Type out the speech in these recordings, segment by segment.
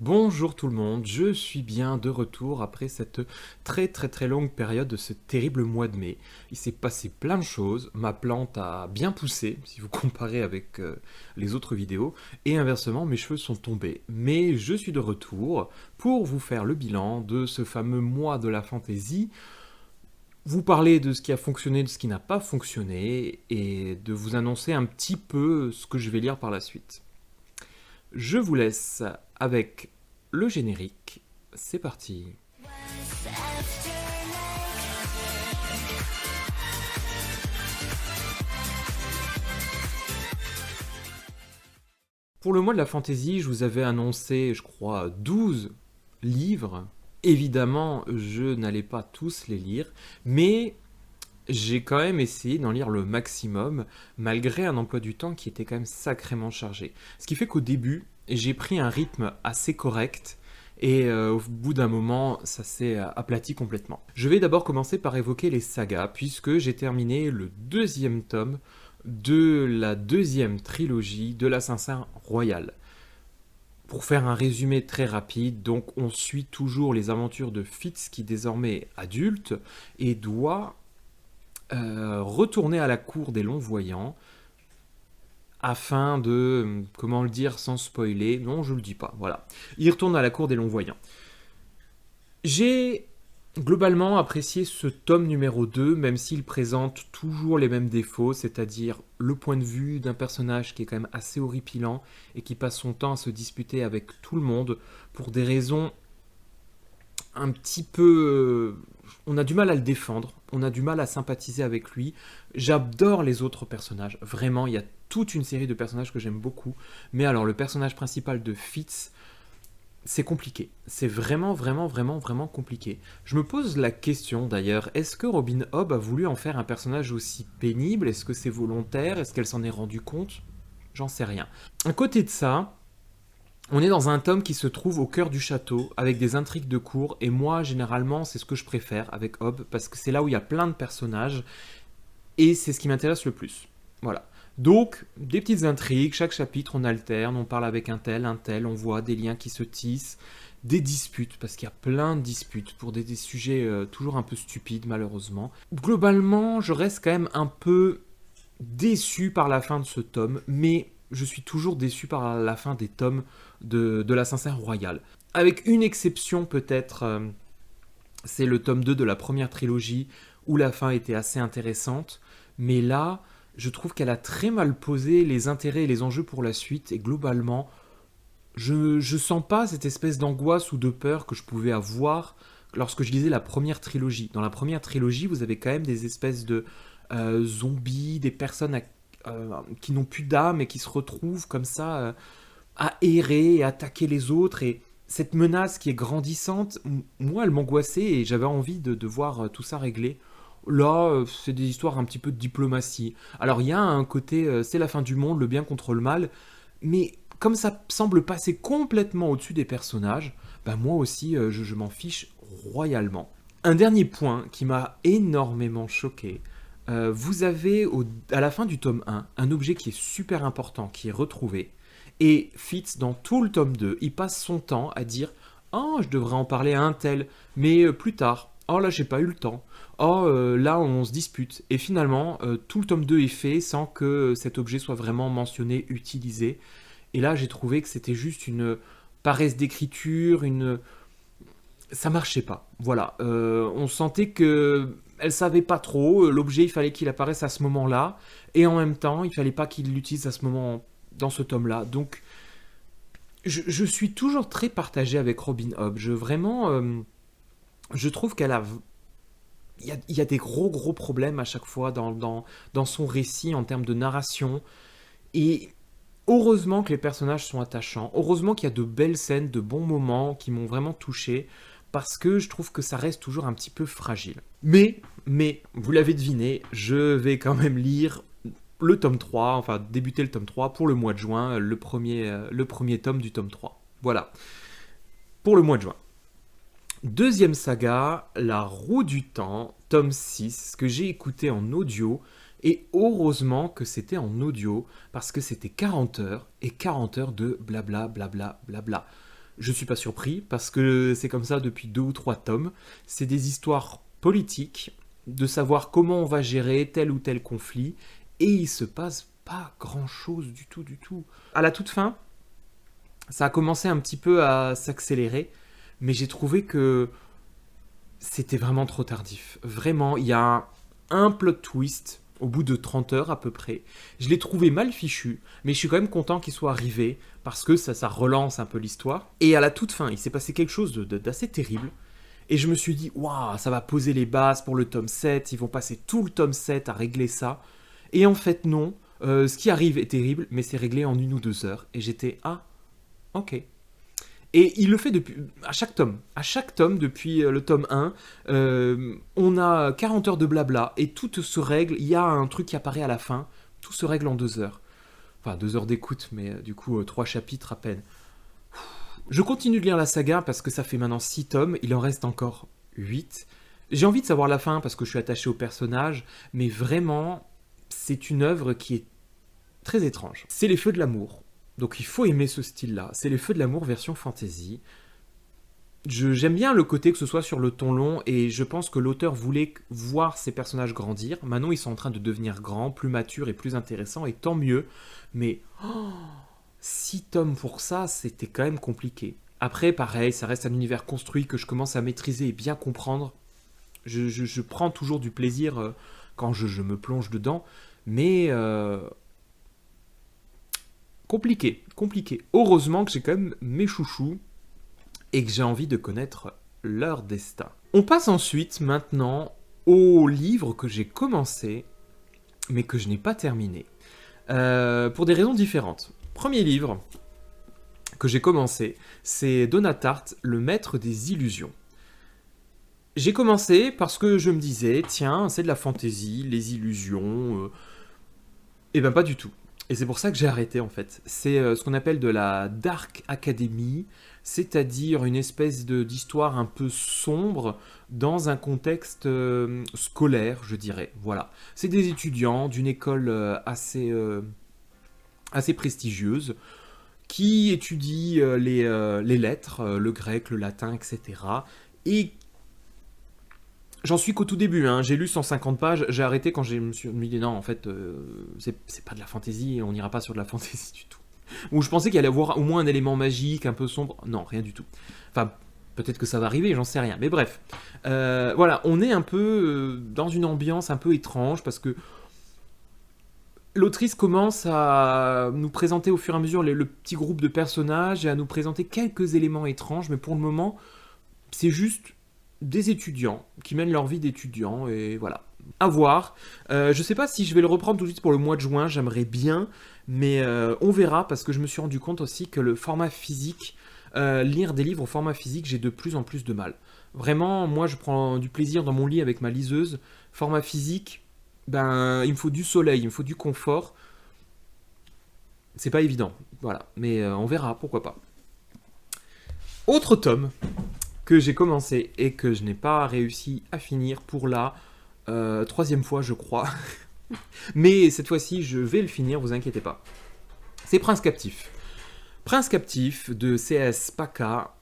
Bonjour tout le monde, je suis bien de retour après cette très longue période de ce terrible mois de mai. Il s'est passé plein de choses, ma plante a bien poussé si vous comparez avec les autres vidéos, et inversement mes cheveux sont tombés. Mais je suis de retour pour vous faire le bilan de ce fameux mois de la fantaisie, vous parler de ce qui a fonctionné, de ce qui n'a pas fonctionné, et de vous annoncer un petit peu ce que je vais lire par la suite. Je vous laisse avec le générique. C'est parti. Pour le mois de la fantaisie, je vous avais annoncé, je crois, 12 livres. Évidemment, je n'allais pas tous les lire, mais j'ai quand même essayé d'en lire le maximum, malgré un emploi du temps qui était quand même sacrément chargé. Ce qui fait qu'au début, j'ai pris un rythme assez correct, et au bout d'un moment, ça s'est aplati complètement. Je vais d'abord commencer par évoquer les sagas, puisque j'ai terminé le deuxième tome de la deuxième trilogie de l'Assassin Royal. Pour faire un résumé très rapide, donc on suit toujours les aventures de Fitz qui désormais est adulte et doit retourner à la cour des Longs-Voyants afin de, comment le dire sans spoiler, non je le dis pas, voilà. Il retourne à la cour des Longs-Voyants. J'ai globalement apprécié ce tome numéro 2, même s'il présente toujours les mêmes défauts, c'est-à-dire le point de vue d'un personnage qui est quand même assez horripilant et qui passe son temps à se disputer avec tout le monde pour des raisons un petit peu... On a du mal à le défendre, on a du mal à sympathiser avec lui. J'adore les autres personnages, vraiment, il y a toute une série de personnages que j'aime beaucoup. Mais alors, le personnage principal de Fitz, c'est compliqué. C'est vraiment compliqué. Je me pose la question d'ailleurs, est-ce que Robin Hobb a voulu en faire un personnage aussi pénible? Est-ce que c'est volontaire? Est-ce qu'elle s'en est rendue compte? J'en sais rien. À côté de ça, on est dans un tome qui se trouve au cœur du château, avec des intrigues de cour, et moi, généralement, c'est ce que je préfère avec Hobb, parce que c'est là où il y a plein de personnages, et c'est ce qui m'intéresse le plus. Voilà. Donc, des petites intrigues, chaque chapitre on alterne, on parle avec un tel, on voit des liens qui se tissent, des disputes, parce qu'il y a plein de disputes pour des sujets toujours un peu stupides malheureusement. Globalement, je reste quand même un peu déçu par la fin de ce tome, mais je suis toujours déçu par la fin des tomes de l'Assassin Royal. Avec une exception peut-être, c'est le tome 2 de la première trilogie, où la fin était assez intéressante, mais là, je trouve qu'elle a très mal posé les intérêts et les enjeux pour la suite, et globalement, je sens pas cette espèce d'angoisse ou de peur que je pouvais avoir lorsque je lisais la première trilogie. Dans la première trilogie, vous avez quand même des espèces de zombies, des personnes qui n'ont plus d'âme et qui se retrouvent comme ça à errer et attaquer les autres. Et cette menace qui est grandissante, moi, elle m'angoissait et j'avais envie de voir tout ça réglé. Là, c'est des histoires un petit peu de diplomatie. Alors, il y a un côté, c'est la fin du monde, le bien contre le mal, mais comme ça semble passer complètement au-dessus des personnages, bah moi aussi, je m'en fiche royalement. Un dernier point qui m'a énormément choqué, vous avez à la fin du tome 1 un objet qui est super important, qui est retrouvé, et Fitz, dans tout le tome 2, il passe son temps à dire «Oh, je devrais en parler à un tel, mais plus tard. Oh, là, j'ai pas eu le temps. Oh, là, on se dispute.» Et finalement, tout le tome 2 est fait sans que cet objet soit vraiment mentionné, utilisé. Et là, j'ai trouvé que c'était juste une paresse d'écriture, ça marchait pas. Voilà. On sentait que elle savait pas trop. L'objet, il fallait qu'il apparaisse à ce moment-là. Et en même temps, il fallait pas qu'il l'utilise à ce moment, dans ce tome-là. Donc, je suis toujours très partagé avec Robin Hobb. Je trouve qu'elle a... Il y a des gros problèmes à chaque fois dans son récit en termes de narration. Et heureusement que les personnages sont attachants. Heureusement qu'il y a de belles scènes, de bons moments qui m'ont vraiment touché. Parce que je trouve que ça reste toujours un petit peu fragile. Mais, vous l'avez deviné, je vais quand même lire le tome 3, enfin débuter le tome 3 pour le mois de juin, le premier tome du tome 3. Voilà, pour le mois de juin. Deuxième saga, La Roue du Temps, tome 6, que j'ai écouté en audio, et heureusement que c'était en audio, parce que c'était 40 heures, et 40 heures de blabla, blabla, blabla. Je suis pas surpris, parce que c'est comme ça depuis 2 ou 3 tomes. C'est des histoires politiques, de savoir comment on va gérer tel ou tel conflit, et il se passe pas grand-chose du tout, du tout. À la toute fin, ça a commencé un petit peu à s'accélérer, mais j'ai trouvé que c'était vraiment trop tardif. Vraiment, il y a un plot twist au bout de 30 heures à peu près. Je l'ai trouvé mal fichu, mais je suis quand même content qu'il soit arrivé, parce que ça relance un peu l'histoire. Et à la toute fin, il s'est passé quelque chose d'assez terrible, et je me suis dit, waouh, ça va poser les bases pour le tome 7, ils vont passer tout le tome 7 à régler ça. Et en fait, non. Ce qui arrive est terrible, mais c'est réglé en 1 ou 2 heures. Et j'étais, ah, ok. Et il le fait depuis, à chaque tome. À chaque tome, depuis le tome 1, on a 40 heures de blabla, et tout se règle. Il y a un truc qui apparaît à la fin, tout se règle en 2 heures. Enfin, 2 heures d'écoute, mais du coup, 3 chapitres à peine. Je continue de lire la saga parce que ça fait maintenant 6 tomes, il en reste encore 8. J'ai envie de savoir la fin parce que je suis attaché au personnage, mais vraiment, c'est une œuvre qui est très étrange. C'est les Feux de l'amour, donc il faut aimer ce style-là. C'est les Feux de l'amour version fantasy. J'aime bien le côté que ce soit sur le ton long, et je pense que l'auteur voulait voir ses personnages grandir. Maintenant, ils sont en train de devenir grands, plus matures et plus intéressants, et tant mieux. Mais 6 tomes pour ça, c'était quand même compliqué. Après, pareil, ça reste un univers construit que je commence à maîtriser et bien comprendre. Je prends toujours du plaisir quand je me plonge dedans, mais compliqué, compliqué. Heureusement que j'ai quand même mes chouchous et que j'ai envie de connaître leur destin. On passe ensuite maintenant au livre que j'ai commencé, mais que je n'ai pas terminé. Pour des raisons différentes. Premier livre que j'ai commencé, c'est Donatarte, le maître des illusions. J'ai commencé parce que je me disais, tiens, c'est de la fantaisie, les illusions. Eh ben pas du tout. Et c'est pour ça que j'ai arrêté en fait. C'est ce qu'on appelle de la Dark Academy, c'est-à-dire une espèce d'histoire un peu sombre dans un contexte scolaire, je dirais. Voilà. C'est des étudiants d'une école assez prestigieuse qui étudient les lettres, le grec, le latin, etc. Et j'en suis qu'au tout début, hein. J'ai lu 150 pages, j'ai arrêté quand je me suis dit non, en fait, c'est pas de la fantaisie, on n'ira pas sur de la fantaisie du tout. Ou je pensais qu'il allait y avoir au moins un élément magique, un peu sombre. Non, rien du tout. Enfin, peut-être que ça va arriver, j'en sais rien. Mais bref, voilà, on est un peu dans une ambiance un peu étrange parce que l'autrice commence à nous présenter au fur et à mesure le petit groupe de personnages et à nous présenter quelques éléments étranges, mais pour le moment, c'est juste des étudiants qui mènent leur vie d'étudiants, et voilà. À voir. Je sais pas si je vais le reprendre tout de suite pour le mois de juin, j'aimerais bien, mais on verra, parce que je me suis rendu compte aussi que le format physique, lire des livres au format physique, j'ai de plus en plus de mal. Vraiment, moi je prends du plaisir dans mon lit avec ma liseuse. Format physique, ben il me faut du soleil, il me faut du confort. C'est pas évident, voilà. Mais on verra, pourquoi pas. Autre tome que j'ai commencé et que je n'ai pas réussi à finir pour la 3e fois, je crois. Mais cette fois-ci, je vais le finir, vous inquiétez pas. C'est Prince Captif. Prince Captif de C.S. Paca.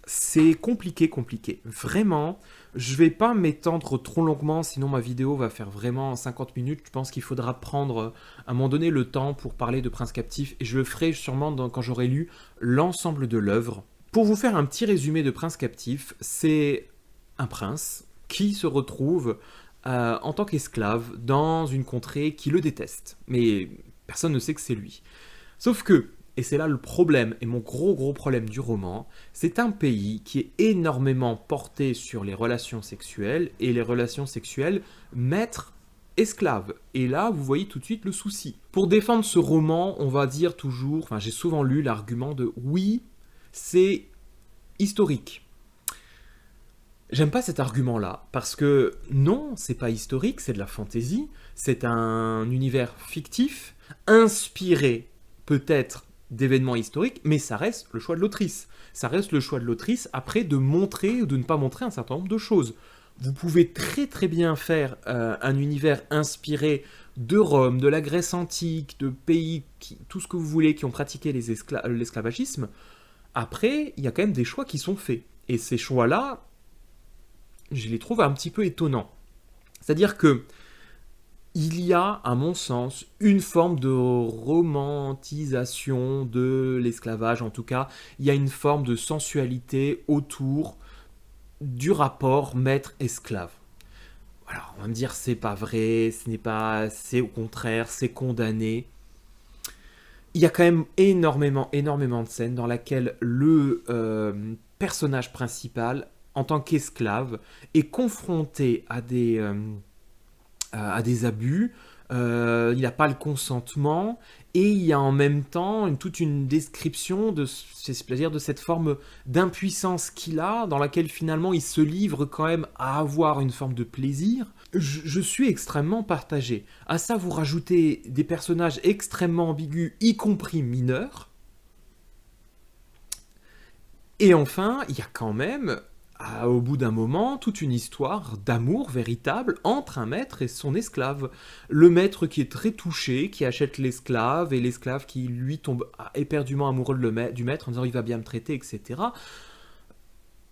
C'est compliqué, compliqué. Vraiment, je vais pas m'étendre trop longuement, sinon ma vidéo va faire vraiment 50 minutes. Je pense qu'il faudra prendre à un moment donné le temps pour parler de Prince Captif, et je le ferai sûrement quand j'aurai lu l'ensemble de l'œuvre. Pour vous faire un petit résumé de Prince Captif, c'est un prince qui se retrouve en tant qu'esclave dans une contrée qui le déteste. Mais personne ne sait que c'est lui. Sauf que, et c'est là le problème, et mon gros problème du roman, c'est un pays qui est énormément porté sur les relations sexuelles, et les relations sexuelles maître-esclave. Et là, vous voyez tout de suite le souci. Pour défendre ce roman, on va dire toujours, enfin j'ai souvent lu l'argument de oui, c'est historique. J'aime pas cet argument-là, parce que non, c'est pas historique, c'est de la fantaisie, c'est un univers fictif, inspiré peut-être d'événements historiques, mais ça reste le choix de l'autrice. Ça reste le choix de l'autrice après de montrer ou de ne pas montrer un certain nombre de choses. Vous pouvez très bien faire un univers inspiré de Rome, de la Grèce antique, de pays, tout ce que vous voulez, qui ont pratiqué l'esclavagisme. Après, il y a quand même des choix qui sont faits. Et ces choix-là, je les trouve un petit peu étonnants. C'est-à-dire que il y a, à mon sens, une forme de romantisation de l'esclavage. En tout cas, il y a une forme de sensualité autour du rapport maître-esclave. Alors, on va me dire, c'est pas vrai, ce n'est pas, c'est au contraire, c'est condamné. Il y a quand même énormément de scènes dans lesquelles le personnage principal, en tant qu'esclave, est confronté à des abus, il n'a pas le consentement, et il y a en même temps toute une description c'est-à-dire de cette forme d'impuissance qu'il a, dans laquelle finalement il se livre quand même à avoir une forme de plaisir. Je suis extrêmement partagé. À ça, vous rajoutez des personnages extrêmement ambigus, y compris mineurs, et enfin, il y a quand même au bout d'un moment, toute une histoire d'amour véritable entre un maître et son esclave. Le maître qui est très touché, qui achète l'esclave, et l'esclave qui, lui, tombe éperdument amoureux du maître en disant « il va bien me traiter », etc.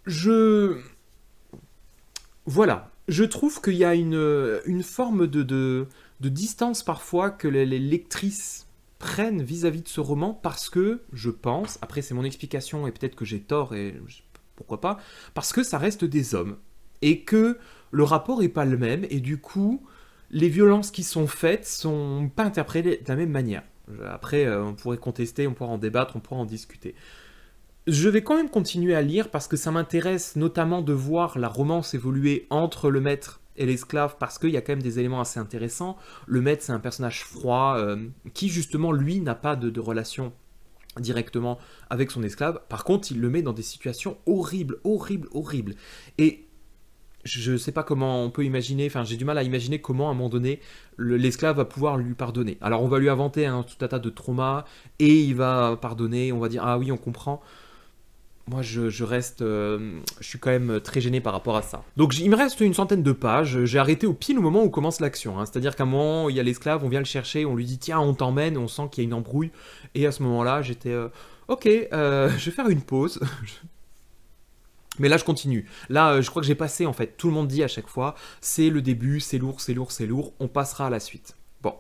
Je... Voilà. Je trouve qu'il y a une forme de distance parfois que les lectrices prennent vis-à-vis de ce roman parce que, je pense, après c'est mon explication et peut-être que j'ai tort et pourquoi pas, parce que ça reste des hommes et que le rapport est pas le même et du coup les violences qui sont faites sont pas interprétées de la même manière. Après on pourrait contester, on pourra en débattre, on pourra en discuter. Je vais quand même continuer à lire parce que ça m'intéresse notamment de voir la romance évoluer entre le maître et l'esclave parce qu'il y a quand même des éléments assez intéressants. Le maître c'est un personnage froid qui justement lui n'a pas de relation directement avec son esclave. Par contre, il le met dans des situations horribles. Et je ne sais pas comment on peut imaginer, enfin j'ai du mal à imaginer comment à un moment donné l'esclave va pouvoir lui pardonner. Alors on va lui inventer tout un tas de traumas et il va pardonner, on va dire ah oui on comprend. Moi je reste, je suis quand même très gêné par rapport à ça. Donc il me reste une centaine de pages, j'ai arrêté au pile au moment où commence l'action. C'est-à-dire qu'à un moment il y a l'esclave, on vient le chercher, on lui dit tiens on t'emmène, on sent qu'il y a une embrouille. Et à ce moment-là j'étais ok, je vais faire une pause. Mais là je continue. Là je crois que j'ai passé en fait, tout le monde dit à chaque fois, c'est le début, c'est lourd, on passera à la suite. Bon,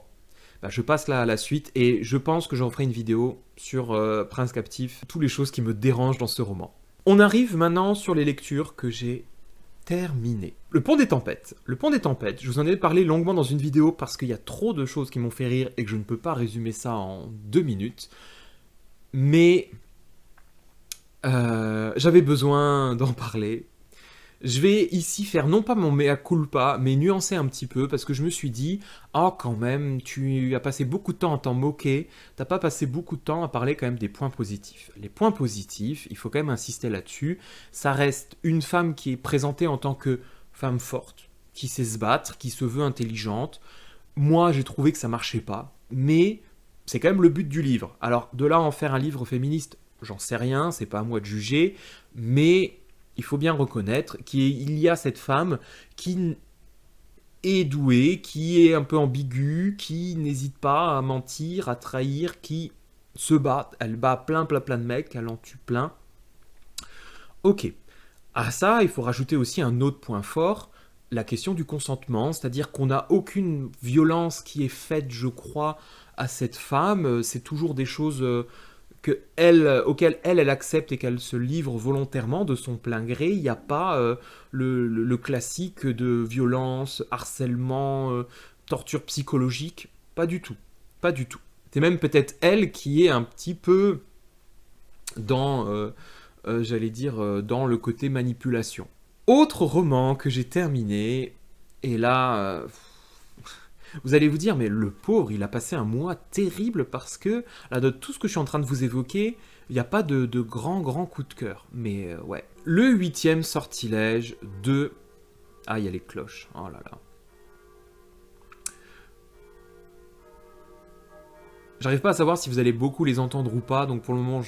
bah, je passe là à la suite et je pense que j'en ferai une vidéo sur Prince Captif, toutes les choses qui me dérangent dans ce roman. On arrive maintenant sur les lectures que j'ai terminées. Le Pont des Tempêtes. Le Pont des Tempêtes, je vous en ai parlé longuement dans une vidéo parce qu'il y a trop de choses qui m'ont fait rire et que je ne peux pas résumer ça en 2 minutes. Mais j'avais besoin d'en parler. Je vais ici faire non pas mon mea culpa, mais nuancer un petit peu, parce que je me suis dit, oh quand même, tu as passé beaucoup de temps à t'en moquer, t'as pas passé beaucoup de temps à parler quand même des points positifs. Les points positifs, il faut quand même insister là-dessus, ça reste une femme qui est présentée en tant que femme forte, qui sait se battre, qui se veut intelligente. Moi, j'ai trouvé que ça marchait pas, mais c'est quand même le but du livre. Alors, de là à en faire un livre féministe, j'en sais rien, c'est pas à moi de juger, mais il faut bien reconnaître qu'il y a cette femme qui est douée, qui est un peu ambiguë, qui n'hésite pas à mentir, à trahir, qui se bat. Elle bat plein de mecs, elle en tue plein. Ok. À ça, il faut rajouter aussi un autre point fort, la question du consentement, c'est-à-dire qu'on n'a aucune violence qui est faite, je crois, à cette femme. C'est toujours des choses auquel elle accepte et qu'elle se livre volontairement de son plein gré. Il n'y a pas le classique de violence, harcèlement, torture psychologique. Pas du tout. Pas du tout. C'est même peut-être elle qui est un petit peu dans, j'allais dire, dans le côté manipulation. Autre roman que j'ai terminé, et là... vous allez vous dire, mais le pauvre, il a passé un mois terrible parce que, là, de tout ce que je suis en train de vous évoquer, il n'y a pas de grand coup de cœur. Mais ouais. Le 8e sortilège de... Ah, il y a les cloches. Oh là là. J'arrive pas à savoir si vous allez beaucoup les entendre ou pas, donc pour le moment,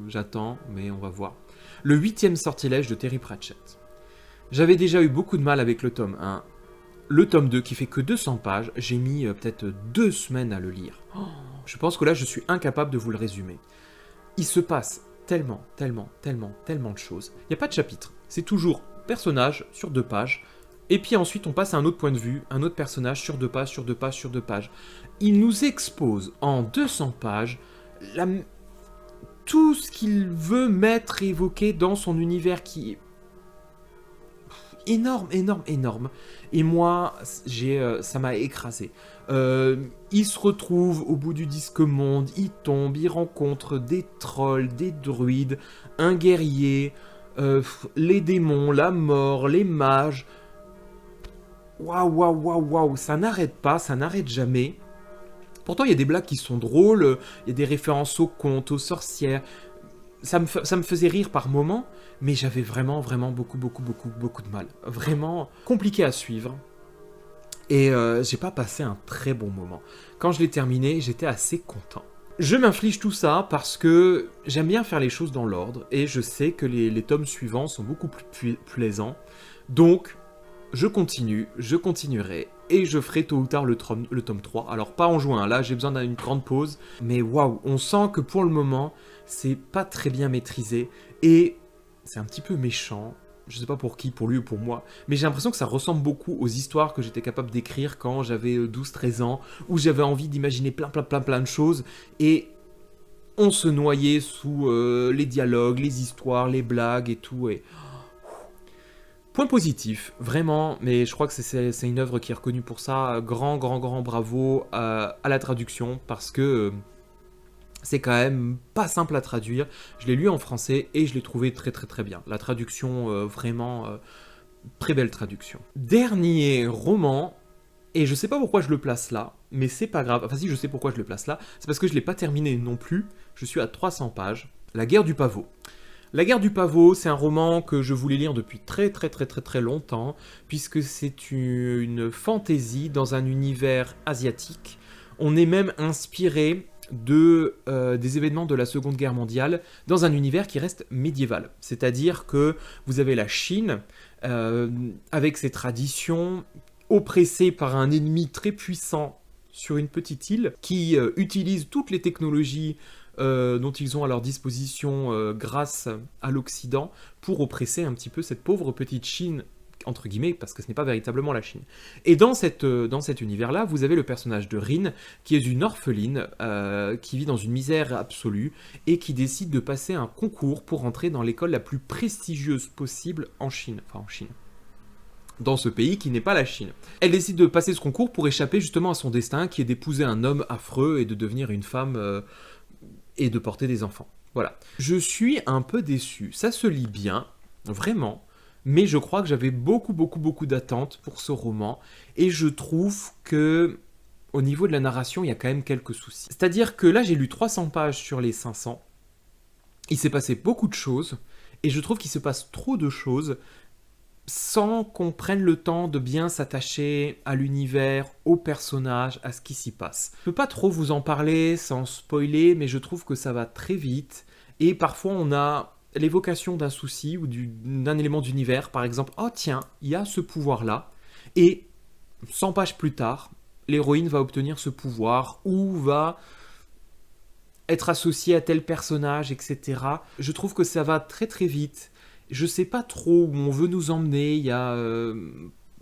j'attends, mais on va voir. Le 8e sortilège de Terry Pratchett. J'avais déjà eu beaucoup de mal avec le tome 1. Le tome 2, qui fait que 200 pages, j'ai mis peut-être 2 semaines à le lire. Je pense que là, je suis incapable de vous le résumer. Il se passe tellement, tellement, tellement, tellement de choses. Il n'y a pas de chapitre. C'est toujours personnage sur 2 pages. Et puis ensuite, on passe à un autre point de vue, un autre personnage sur 2 pages, sur 2 pages, sur 2 pages. Il nous expose en 200 pages la- tout ce qu'il veut mettre et évoquer dans son univers qui est énorme, énorme, énorme. Et moi, ça m'a écrasé. Il se retrouve au bout du disque monde, il tombe, il rencontre des trolls, des druides, un guerrier, les démons, la mort, les mages. Waouh, waouh, waouh, waouh, ça n'arrête pas, ça n'arrête jamais. Pourtant, il y a des blagues qui sont drôles, il y a des références aux contes, aux sorcières. Ça me faisait rire par moments, mais j'avais vraiment, vraiment beaucoup de mal. Vraiment compliqué à suivre. Et j'ai pas passé un très bon moment. Quand je l'ai terminé, j'étais assez content. Je m'inflige tout ça parce que j'aime bien faire les choses dans l'ordre, et je sais que les tomes suivants sont beaucoup plus plaisants. Donc, je continue, je continuerai, et je ferai tôt ou tard le tome 3. Alors pas en juin, là j'ai besoin d'une grande pause, mais waouh, on sent que pour le moment, c'est pas très bien maîtrisé, et c'est un petit peu méchant, je sais pas pour qui, pour lui ou pour moi, mais j'ai l'impression que ça ressemble beaucoup aux histoires que j'étais capable d'écrire quand j'avais 12-13 ans, où j'avais envie d'imaginer plein de choses, et on se noyait sous les dialogues, les histoires, les blagues et tout, et... Point positif, vraiment, mais je crois que c'est une œuvre qui est reconnue pour ça. Grand bravo à la traduction, parce que c'est quand même pas simple à traduire. Je l'ai lu en français et je l'ai trouvé très bien. La traduction, vraiment, très belle traduction. Dernier roman, et je sais pas pourquoi je le place là, mais c'est pas grave. Enfin si, je sais pourquoi je le place là, c'est parce que je l'ai pas terminé non plus. Je suis à 300 pages. La guerre du pavot. La guerre du pavot, c'est un roman que je voulais lire depuis très longtemps, puisque c'est une fantaisie dans un univers asiatique. On est même inspiré des événements de la Seconde Guerre mondiale dans un univers qui reste médiéval. C'est-à-dire que vous avez la Chine, avec ses traditions, oppressée par un ennemi très puissant sur une petite île, qui utilise toutes les technologies dont ils ont à leur disposition grâce à l'Occident pour oppresser un petit peu cette pauvre petite Chine, entre guillemets, parce que ce n'est pas véritablement la Chine. Et dans cet univers-là, vous avez le personnage de Rin, qui est une orpheline, qui vit dans une misère absolue, et qui décide de passer un concours pour entrer dans l'école la plus prestigieuse possible en Chine. Enfin, en Chine. Dans ce pays qui n'est pas la Chine. Elle décide de passer ce concours pour échapper justement à son destin, qui est d'épouser un homme affreux et de devenir une femme... et de porter des enfants. Voilà. Je suis un peu déçu. Ça se lit bien, vraiment, mais je crois que j'avais beaucoup d'attentes pour ce roman, et je trouve que, au niveau de la narration, il y a quand même quelques soucis. C'est-à-dire que là, j'ai lu 300 pages sur les 500, il s'est passé beaucoup de choses, et je trouve qu'il se passe trop de choses, sans qu'on prenne le temps de bien s'attacher à l'univers, aux personnages, à ce qui s'y passe. Je peux pas trop vous en parler sans spoiler, mais je trouve que ça va très vite, et parfois on a l'évocation d'un souci ou d'un élément d'univers, par exemple, oh tiens, il y a ce pouvoir-là, et 100 pages plus tard, l'héroïne va obtenir ce pouvoir, ou va être associée à tel personnage, etc. Je trouve que ça va très vite. Je sais pas trop où on veut nous emmener, il y a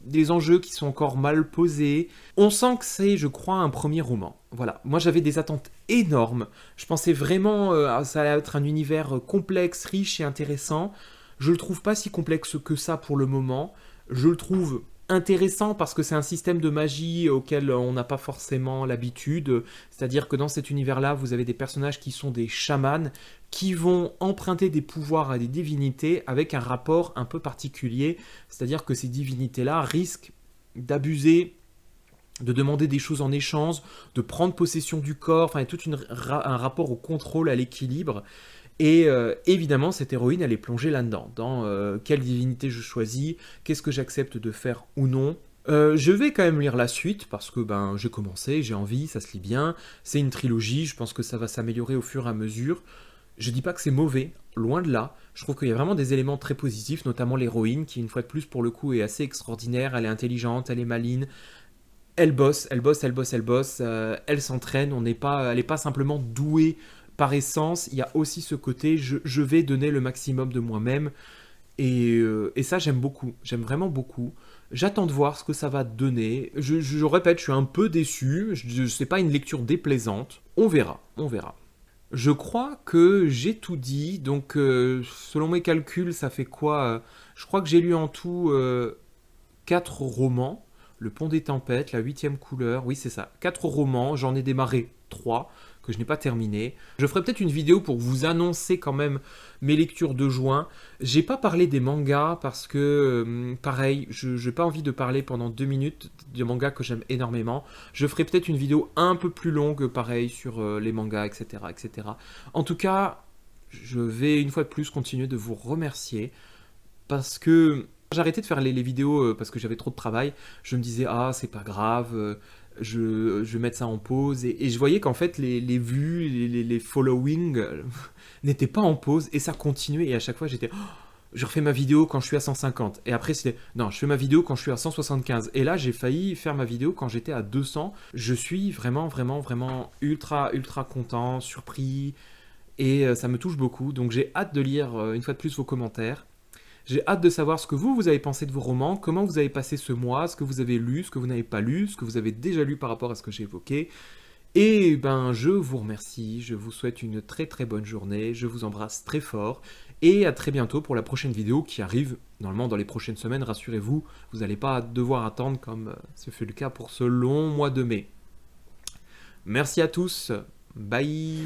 des enjeux qui sont encore mal posés. On sent que c'est, je crois, un premier roman. Voilà, moi j'avais des attentes énormes. Je pensais vraiment que ça allait être un univers complexe, riche et intéressant. Je le trouve pas si complexe que ça pour le moment. Je le trouve intéressant parce que c'est un système de magie auquel on n'a pas forcément l'habitude. C'est-à-dire que dans cet univers-là, vous avez des personnages qui sont des chamans, qui vont emprunter des pouvoirs à des divinités avec un rapport un peu particulier. C'est-à-dire que ces divinités-là risquent d'abuser, de demander des choses en échange, de prendre possession du corps, enfin, il y a tout un rapport au contrôle, à l'équilibre. Et évidemment, cette héroïne, elle est plongée là-dedans, dans quelle divinité je choisis, qu'est-ce que j'accepte de faire ou non. Je vais quand même lire la suite, parce que j'ai commencé, j'ai envie, ça se lit bien, c'est une trilogie, je pense que ça va s'améliorer au fur et à mesure. Je dis pas que c'est mauvais, loin de là, je trouve qu'il y a vraiment des éléments très positifs, notamment l'héroïne, qui une fois de plus pour le coup est assez extraordinaire, elle est intelligente, elle est maligne, elle bosse, elle s'entraîne, elle n'est pas simplement douée par essence, il y a aussi ce côté, je vais donner le maximum de moi-même. Et ça, j'aime beaucoup. J'aime vraiment beaucoup. J'attends de voir ce que ça va donner. Je répète, je suis un peu déçu. C'est pas une lecture déplaisante. On verra, on verra. Je crois que j'ai tout dit. Donc, selon mes calculs, ça fait quoi? Je crois que j'ai lu en tout 4 romans. Le Pont des Tempêtes, La Huitième Couleur. Oui, c'est ça. 4 romans. J'en ai démarré 3 que je n'ai pas terminé. Je ferai peut-être une vidéo pour vous annoncer quand même mes lectures de juin. J'ai pas parlé des mangas parce que, pareil, je n'ai pas envie de parler pendant 2 minutes de mangas que j'aime énormément. Je ferai peut-être une vidéo un peu plus longue, pareil, sur les mangas, etc., etc. En tout cas, je vais une fois de plus continuer de vous remercier parce que j'ai arrêté de faire les vidéos parce que j'avais trop de travail. Je me disais, ah, c'est pas grave, je vais mettre ça en pause. Et je voyais qu'en fait, les vues, les followings n'étaient pas en pause et ça continuait. Et à chaque fois, j'étais, oh, je refais ma vidéo quand je suis à 150. Et après, c'était, non, je fais ma vidéo quand je suis à 175. Et là, j'ai failli faire ma vidéo quand j'étais à 200. Je suis vraiment, vraiment, vraiment ultra, ultra content, surpris. Et ça me touche beaucoup. Donc, j'ai hâte de lire une fois de plus vos commentaires. J'ai hâte de savoir ce que vous avez pensé de vos romans, comment vous avez passé ce mois, ce que vous avez lu, ce que vous n'avez pas lu, ce que vous avez déjà lu par rapport à ce que j'ai évoqué. Et ben, je vous remercie, je vous souhaite une très très bonne journée, je vous embrasse très fort, et à très bientôt pour la prochaine vidéo qui arrive, normalement dans les prochaines semaines, rassurez-vous, vous n'allez pas devoir attendre comme ce fut le cas pour ce long mois de mai. Merci à tous, bye.